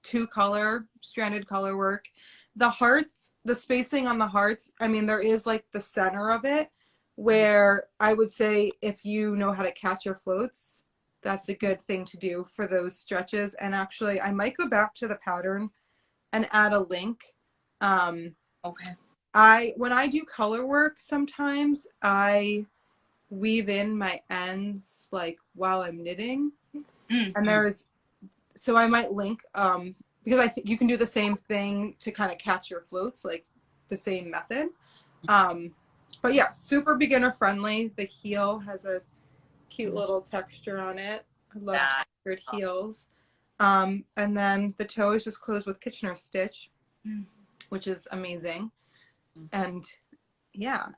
Speaker 3: 2-color stranded color work. The hearts, the spacing on the hearts, I mean, there is like the center of it where I would say if you know how to catch your floats, that's a good thing to do for those stretches. And actually, I might go back to the pattern and add a link.
Speaker 1: Okay.
Speaker 3: When I do color work, sometimes I weave in my ends like while I'm knitting. And so I might link, because I think you can do the same thing to kind of catch your floats, like the same method. But yeah, super beginner friendly. The heel has a cute little texture on it. I love textured heels. And then the toe is just closed with Kitchener stitch, which is amazing. And yeah,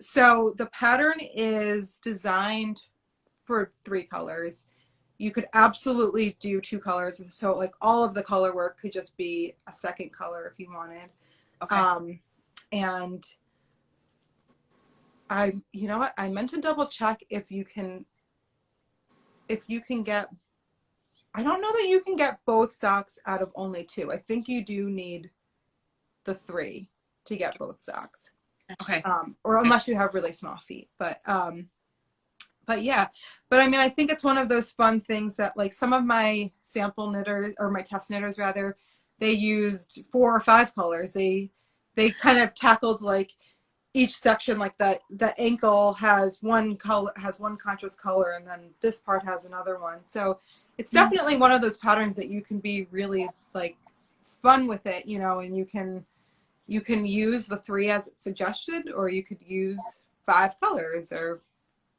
Speaker 3: so the pattern is designed for 3 colors. You could absolutely do 2 colors. So like all of the color work could just be a second color if you wanted. Okay. And you know what? I meant to double check if you can get, I don't know that you can get both socks out of only 2. I think you do need the 3 to get both socks. Okay. Or unless you have really small feet, but But yeah, but I mean, I think it's one of those fun things that like some of my sample knitters, or my test knitters rather, they used 4 or 5 colors. They kind of tackled like each section, like the ankle has one color, has one contrast color, and then this part has another one. So it's definitely one of those patterns that you can be really like fun with it, you know, and you can use the 3 as suggested, or you could use 5 colors, or,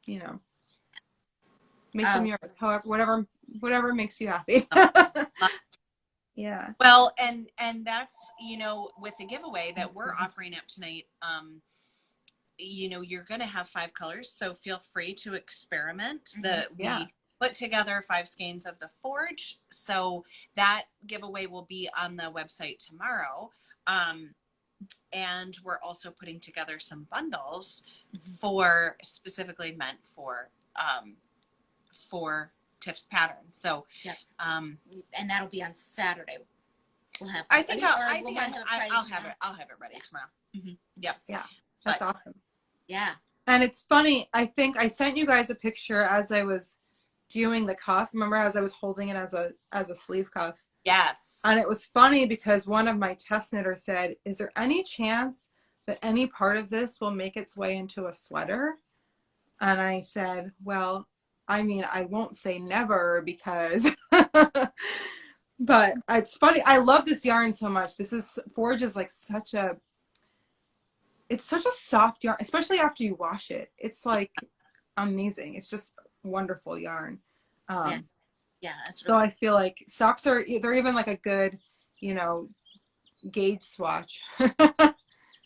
Speaker 3: you know, make them yours, however, whatever makes you happy. Yeah.
Speaker 1: Well, and that's, you know, with the giveaway that we're offering up tonight, you know, you're going to have 5 colors, so feel free to experiment. We put together 5 skeins of the Forge, so that giveaway will be on the website tomorrow. And we're also putting together some bundles for specifically meant for Tif's pattern. So,
Speaker 2: and that'll be on Saturday. We'll have.
Speaker 1: I'll have it ready tomorrow. Mm-hmm. Yes.
Speaker 3: Yeah. That's awesome.
Speaker 2: Yeah.
Speaker 3: And it's funny. I think I sent you guys a picture as I was doing the cuff. Remember, as I was holding it as a sleeve cuff.
Speaker 1: Yes.
Speaker 3: And it was funny because one of my test knitters said, "Is there any chance that any part of this will make its way into a sweater?" And I said, "Well, I mean, I won't say never because," but it's funny. I love this yarn so much. Forge is like it's such a soft yarn, especially after you wash it. It's like amazing. It's just wonderful yarn.
Speaker 2: Yeah, that's
Speaker 3: really. So I feel like socks they're even like a good, you know, gauge swatch.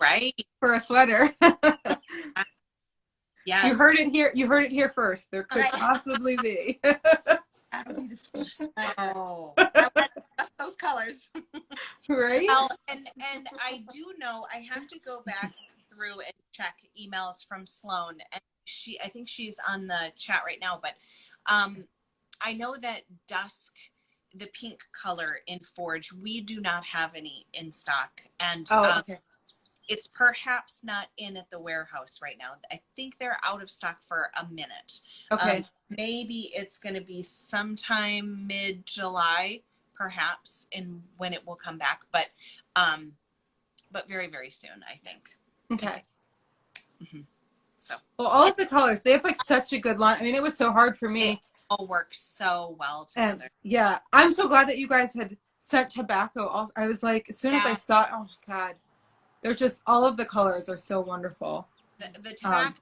Speaker 1: Right.
Speaker 3: For a sweater.
Speaker 1: Yeah.
Speaker 3: You heard it here first. There could possibly be.
Speaker 2: That'll be the first. Oh. Just those colors.
Speaker 3: Right?
Speaker 1: Well, and I do know I have to go back through and check emails from Sloan, and I think she's on the chat right now, but I know that Dusk, the pink color in Forge, we do not have any in stock, and
Speaker 3: okay.
Speaker 1: It's perhaps not in at the warehouse right now. I think they're out of stock for a minute.
Speaker 3: Okay.
Speaker 1: Maybe it's going to be sometime mid-July, perhaps, in when it will come back, but very, very soon, I think.
Speaker 3: Okay.
Speaker 1: Mm-hmm. So.
Speaker 3: Well, all of the colors, they have like such a good line. I mean, it was so hard for me.
Speaker 1: It all works so well together.
Speaker 3: And, yeah, I'm so glad that you guys had sent tobacco. I was like, as soon as I saw it, oh my God. They're just, all of the colors are so wonderful.
Speaker 1: The tobacco,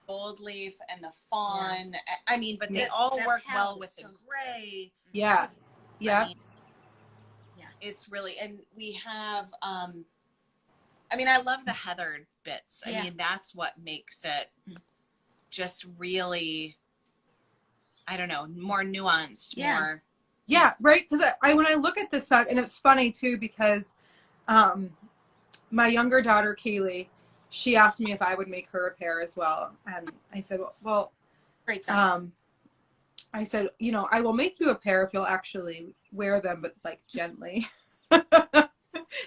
Speaker 1: gold leaf, and the fawn. I mean, but they all work well with the gray.
Speaker 3: Yeah. Yeah.
Speaker 1: I mean, it's really, and we have, I mean, I love the heathered bits. I mean, that's what makes it just really, I don't know, more nuanced, more.
Speaker 3: Yeah, right. Because when I look at this sock, and it's funny too, because my younger daughter, Kaylee, she asked me if I would make her a pair as well. And I said, well,
Speaker 2: great sock.
Speaker 3: I said, you know, I will make you a pair if you'll actually wear them, but like gently.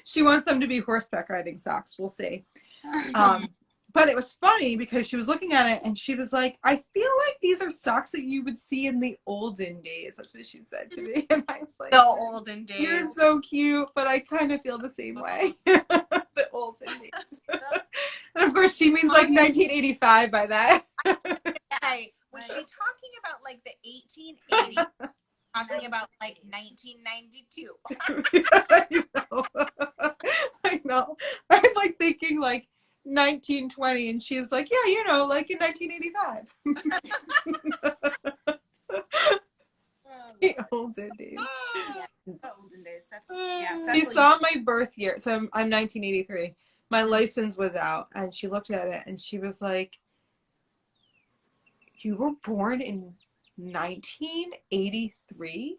Speaker 3: She wants them to be horseback riding socks. We'll see. But it was funny because she was looking at it and she was like, I feel like these are socks that you would see in the olden days. That's what she said to me. And I was like,
Speaker 1: the olden days.
Speaker 3: You're so cute, but I kind of feel the same way. The olden days. And of course, she means like 1985 by that.
Speaker 1: Was she talking about like the 1880s? Talking about like 1992.
Speaker 3: I know. I'm like thinking like 1920, and she's like, yeah, you know, like in 1985. The olden days.
Speaker 2: The olden days.
Speaker 3: She saw my birth year, so I'm 1983. My license was out, and she looked at it, and she was like, you were born in 1983?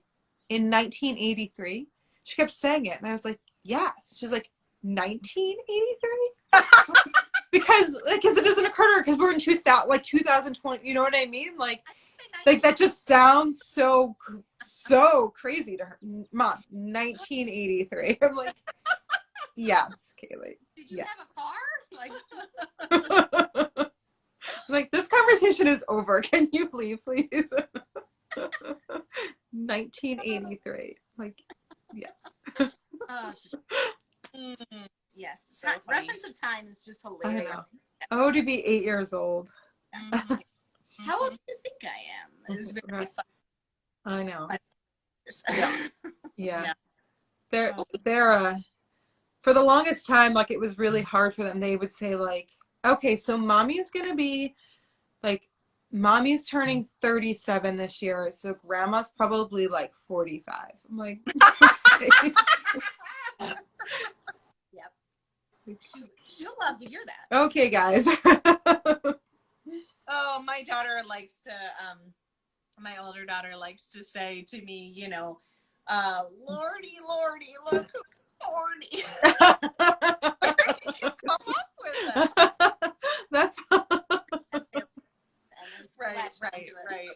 Speaker 3: In 1983? She kept saying it, and I was like, yes. She was like, 1983? because it doesn't occur to her because we're in 2020. You know what I mean? Like that just sounds so crazy to her. Mom, 1983. I'm like, yes, Kaylee.
Speaker 2: Did you have a car? Like.
Speaker 3: Like, this conversation is over. Can you leave, please? 1983. Like, yes.
Speaker 2: Yes.
Speaker 1: So
Speaker 2: reference of time is just hilarious.
Speaker 3: I know. Oh, to be 8 years old.
Speaker 2: How old do you think I am? It was very fun.
Speaker 3: I know.
Speaker 2: Yeah.
Speaker 3: Yeah. They're for the longest time, like, it was really hard for them. They would say, like, okay, so mommy's gonna be like, mommy's turning 37 this year, so grandma's probably like 45. I'm like, okay.
Speaker 2: Yep. She'll love to hear that.
Speaker 3: Okay, guys.
Speaker 1: Oh, my daughter likes to my older daughter likes to say to me, you know, Lordy, look who's 40. Where did you come up with that?
Speaker 3: That's
Speaker 1: right.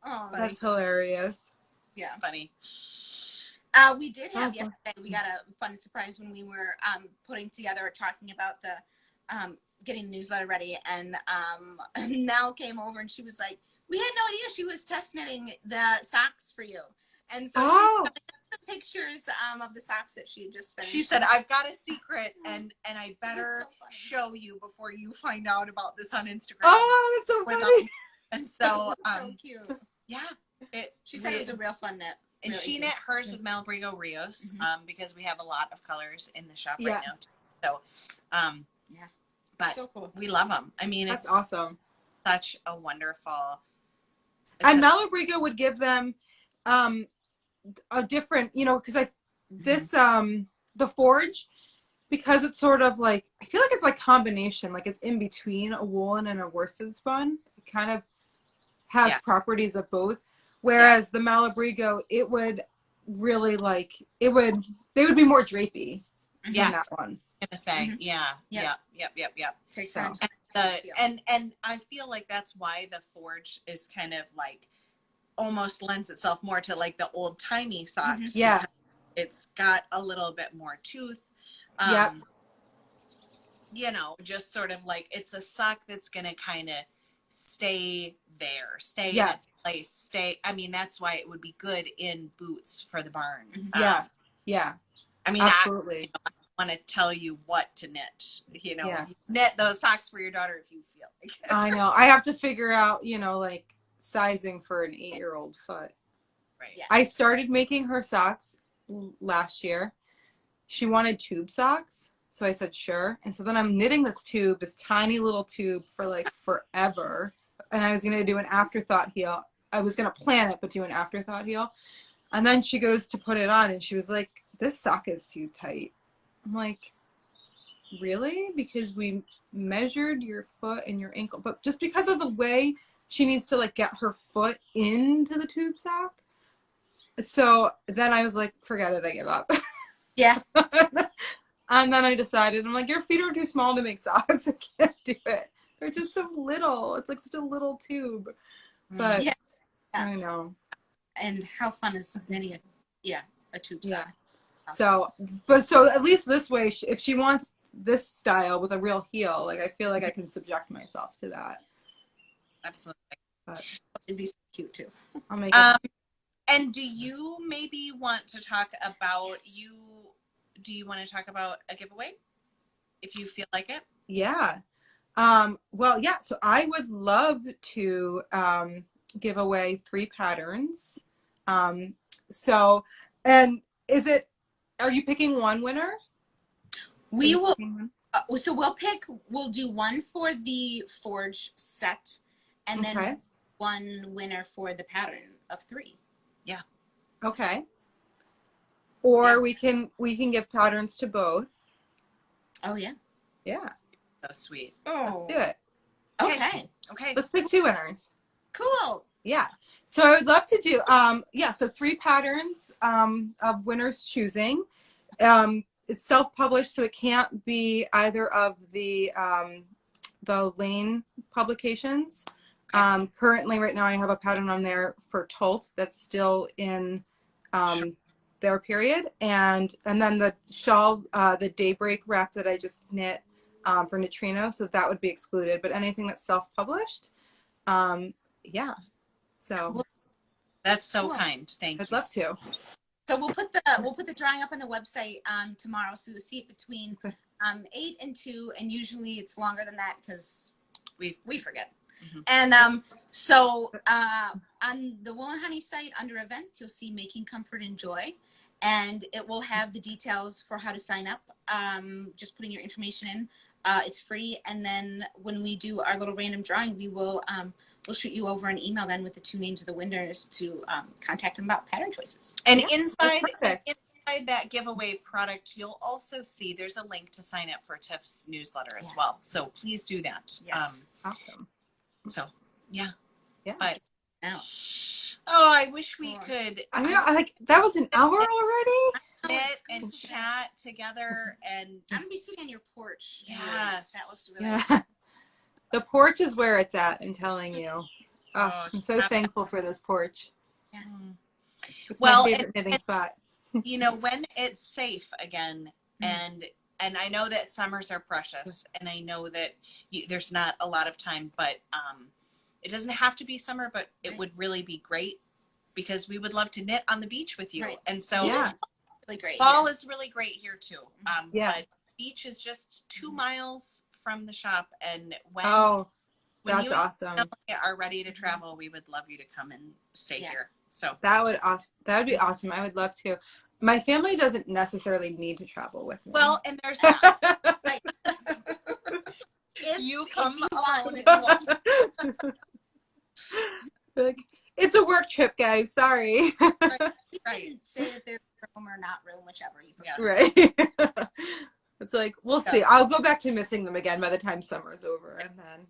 Speaker 2: Oh,
Speaker 3: that's hilarious.
Speaker 2: Yeah.
Speaker 1: Funny.
Speaker 2: We did have yesterday, we got a fun surprise when we were putting together, talking about the getting the newsletter ready, and Nell came over and she was like, we had no idea she was test knitting the socks for you. And so she showed the pictures of the socks that she had just finished.
Speaker 1: She said, I've got a secret and I better show you before you find out about this on Instagram.
Speaker 3: Oh, that's so funny.
Speaker 1: And so,
Speaker 2: so cute.
Speaker 1: Yeah.
Speaker 2: She said it was a real fun knit.
Speaker 1: And she knit hers with Malabrigo Rios, because we have a lot of colors in the shop right now. So,
Speaker 2: yeah.
Speaker 1: But
Speaker 2: so cool.
Speaker 1: We love them. I mean,
Speaker 3: that's
Speaker 1: it's
Speaker 3: awesome.
Speaker 1: Such a wonderful.
Speaker 3: And Malabrigo would give them a different, you know, because the forge, because it's sort of like, I feel like it's like combination, like it's in between a woolen and a worsted spun. It kind of has properties of both. Whereas the Malabrigo, it would really like, they would be more drapey than that one.
Speaker 1: I'm gonna say, yep.
Speaker 2: Takes time.
Speaker 1: And I feel like that's why the forge is kind of like almost lends itself more to like the old timey socks.
Speaker 3: Yeah,
Speaker 1: it's got a little bit more tooth. You know, just sort of like it's a sock that's gonna kind of stay there, stay in its place, I mean, that's why it would be good in boots for the barn.
Speaker 3: Yeah.
Speaker 1: I mean,
Speaker 3: absolutely.
Speaker 1: I want to tell you what to knit. You know, knit those socks for your daughter if you feel like it.
Speaker 3: I know. I have to figure out, you know, like sizing for an 8-year-old foot.
Speaker 1: Right.
Speaker 2: Yeah.
Speaker 3: I started making her socks last year. She wanted tube socks, so I said sure. And so then I'm knitting this tiny little tube for like forever. And I was going to do an afterthought heel. I was going to plan it, but do an afterthought heel. And then she goes to put it on and she was like, this sock is too tight. I'm like, really? Because we measured your foot and your ankle, but just because of the way she needs to like get her foot into the tube sock. So then I was like, forget it, I give up.
Speaker 2: Yeah.
Speaker 3: And then I decided, I'm like, your feet are too small to make socks. I can't do it. They're just so little. It's like such a little tube. But I know.
Speaker 2: And how fun is knitting a tube sock?
Speaker 3: So at least this way, if she wants this style with a real heel, like I feel like I can subject myself to that.
Speaker 1: Absolutely.
Speaker 3: But
Speaker 2: it'd be so cute too.
Speaker 3: I'll make it.
Speaker 1: And do you maybe want to talk about do you want to talk about a giveaway if you feel like it?
Speaker 3: Yeah. So I would love to give away 3 patterns. And are you picking one winner?
Speaker 2: We will. So we'll do one for the forge set, and then one winner for the pattern of 3.
Speaker 1: Yeah.
Speaker 3: Okay. Or we can give patterns to both.
Speaker 2: Oh yeah.
Speaker 3: Yeah.
Speaker 1: So sweet.
Speaker 2: Oh.
Speaker 3: Let's do it.
Speaker 2: Okay.
Speaker 3: Let's pick 2 winners.
Speaker 2: Cool.
Speaker 3: Yeah. So I would love to do so 3 patterns of winners choosing. It's self-published, so it can't be either of the Lane publications. Currently right now I have a pattern on there for Tolt that's still in their period, and then the shawl, the Daybreak wrap that I just knit, for neutrino, so that would be excluded. But anything that's self-published, yeah. So
Speaker 1: that's so kind. Thank you.
Speaker 3: I'd love to.
Speaker 2: So we'll put the drawing up on the website tomorrow. So we'll see it between 8 and 2, and usually it's longer than that because we forget. And so on the Wool and Honey site under events, you'll see Making Comfort and Joy, and it will have the details for how to sign up. Just putting your information in. It's free, and then when we do our little random drawing, we'll shoot you over an email then with the 2 names of the winners to contact them about pattern choices.
Speaker 1: And inside that giveaway product, you'll also see there's a link to sign up for Tif's newsletter as well. So please do that.
Speaker 2: Yes.
Speaker 3: Awesome.
Speaker 1: So yeah.
Speaker 3: But
Speaker 1: I wish we could.
Speaker 3: I know, like that was an hour already.
Speaker 1: Sit and chat together, and
Speaker 2: I'm gonna be sitting on your porch.
Speaker 1: Yes,
Speaker 2: that looks really good.
Speaker 3: The porch is where it's at. I'm telling you. Oh, I'm so thankful for this porch.
Speaker 2: Yeah.
Speaker 3: It's my favorite knitting spot.
Speaker 1: You know, when it's safe again, and I know that summers are precious, and I know that there's not a lot of time, but it doesn't have to be summer, but it would really be great because we would love to knit on the beach with you. And so
Speaker 2: really great.
Speaker 1: Fall is really great here too. But beach is just 2 miles from the shop, and when
Speaker 3: that's
Speaker 1: you
Speaker 3: awesome.
Speaker 1: Are ready to travel, we would love you to come and stay here. So
Speaker 3: that would be awesome. I would love to. My family doesn't necessarily need to travel with me.
Speaker 1: Well, and there's that. If you come along.
Speaker 3: Like, it's a work trip, guys. Sorry.
Speaker 2: Right. Say that there's room or not room, whichever you prefer.
Speaker 3: Right. It's like, we'll see. I'll go back to missing them again by the time summer's over, and then.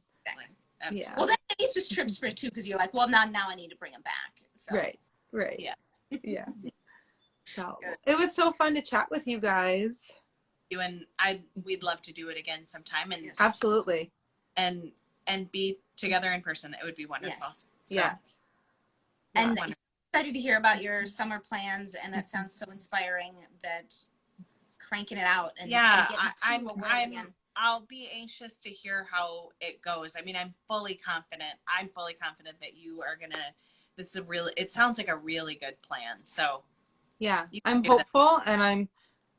Speaker 1: Absolutely.
Speaker 3: Yeah.
Speaker 2: Well, then it's just trips for 2 because you're like, well, now I need to bring them back. So.
Speaker 3: Right.
Speaker 1: Yeah.
Speaker 3: So it was so fun to chat with you guys.
Speaker 1: And we'd love to do it again sometime, and
Speaker 3: absolutely,
Speaker 1: and be together in person. It would be wonderful.
Speaker 2: Yes. And excited to hear about your summer plans, and that sounds so inspiring. That cranking it out and
Speaker 1: I'll be anxious to hear how it goes. I mean, I'm fully confident that you are gonna. It sounds like a really good plan. So
Speaker 3: yeah, I'm hopeful, and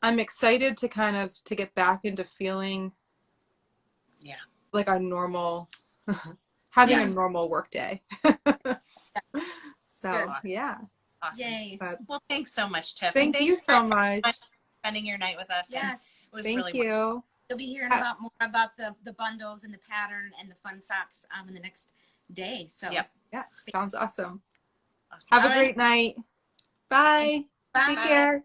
Speaker 3: I'm excited to get back into feeling like a normal having a normal work day. So
Speaker 1: awesome.
Speaker 2: Yay.
Speaker 1: Well, thanks so much, Tif.
Speaker 3: Thank you so much
Speaker 1: for spending your night with us.
Speaker 2: Yes,
Speaker 1: it was
Speaker 3: thank
Speaker 1: really
Speaker 3: you.
Speaker 2: Wonderful. You'll be hearing more about the bundles and the pattern and the fun socks in the next day. So
Speaker 3: sounds awesome. Have a great night. Bye.
Speaker 2: Bye.
Speaker 3: Take care.